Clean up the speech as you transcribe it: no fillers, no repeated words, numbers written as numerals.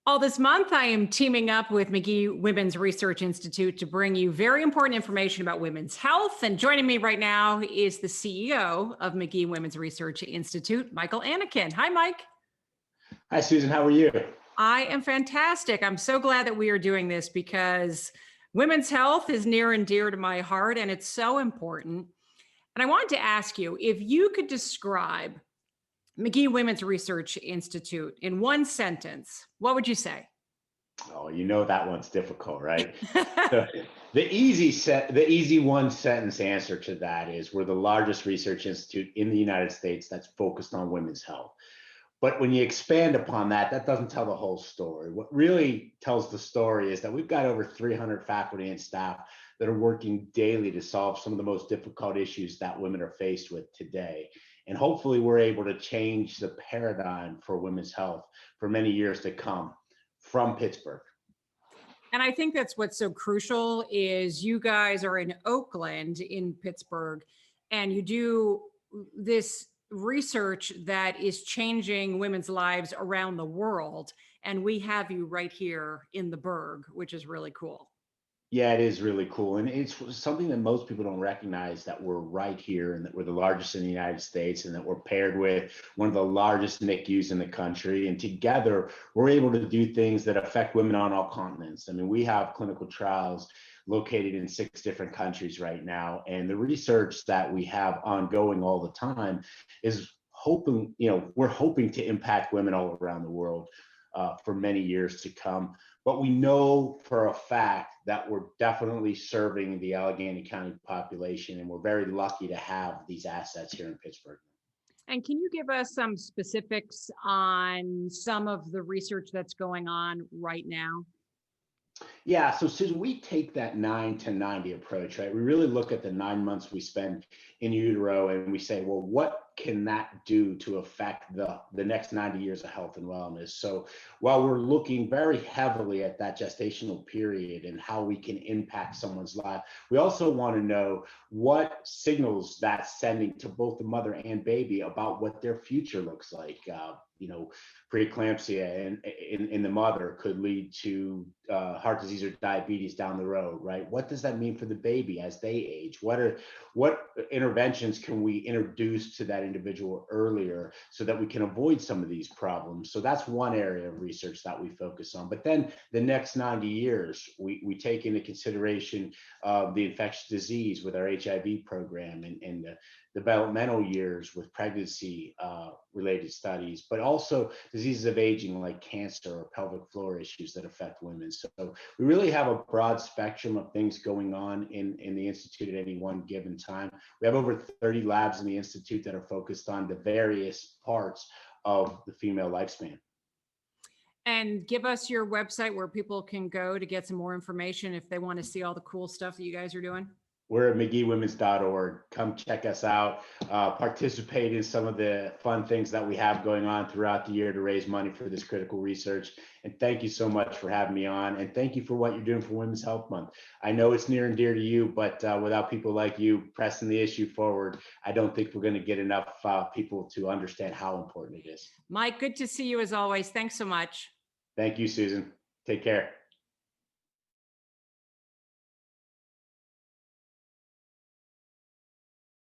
All this month, I am teaming up with Magee-Womens Research Institute to bring you very important information about women's health. And joining me right now is the CEO of Magee-Womens Research Institute, Michael Annichine. Hi, Mike. Hi, Susan. How are you? I am fantastic. I'm so glad that we are doing this because women's health is near and dear to my heart, and it's so important. And I wanted to ask you if you could describe Magee-Womens Research Institute in one sentence, what would you say? Oh, you know that one's difficult, right? So the easy one sentence answer to that is we're the largest research institute in the United States that's focused on women's health. But when you expand upon that, that doesn't tell the whole story. What really tells the story is that we've got over 300 faculty and staff that are working daily to solve some of the most difficult issues that women are faced with today. And hopefully we're able to change the paradigm for women's health for many years to come from Pittsburgh. And I think that's what's so crucial is you guys are in Oakland in Pittsburgh and you do this research that is changing women's lives around the world. And we have you right here in the Berg, which is really cool. Yeah, it is really cool. And it's something that most people don't recognize that we're right here and that we're the largest in the United States and that we're paired with one of the largest NICUs in the country. And together, we're able to do things that affect women on all continents. I mean, we have clinical trials located in 6 different countries right now. And the research that we have ongoing all the time is hoping, we're hoping to impact women all around the world for many years to come. But we know for a fact that we're definitely serving the Allegheny County population, and we're very lucky to have these assets here in Pittsburgh. And can you give us some specifics on some of the research that's going on right now? Yeah, so Susan, we take that 9 to 90 approach, right? We really look at the 9 months we spend in utero and we say, well, what can that do to affect the next 90 years of health and wellness? So while we're looking very heavily at that gestational period and how we can impact someone's life, we also want to know what signals that's sending to both the mother and baby about what their future looks like. Preeclampsia in the mother could lead to heart disease or diabetes down the road, right? What does that mean for the baby as they age? What interventions can we introduce to that individual earlier so that we can avoid some of these problems? So that's one area of research that we focus on. But then the next 90 years, we take into consideration the infectious disease with our HIV program and the developmental years with pregnancy related studies, but also diseases of aging like cancer or pelvic floor issues that affect women. So we really have a broad spectrum of things going on in the Institute at any one given time. We have over 30 labs in the Institute that are focused on the various parts of the female lifespan. And give us your website where people can go to get some more information if they want to see all the cool stuff that you guys are doing. We're at MageeWomens.org. Come check us out, participate in some of the fun things that we have going on throughout the year to raise money for this critical research. And thank you so much for having me on. And thank you for what you're doing for Women's Health Month. I know it's near and dear to you, but without people like you pressing the issue forward, I don't think we're going to get enough people to understand how important it is. Mike, good to see you as always. Thanks so much. Thank you, Susan. Take care.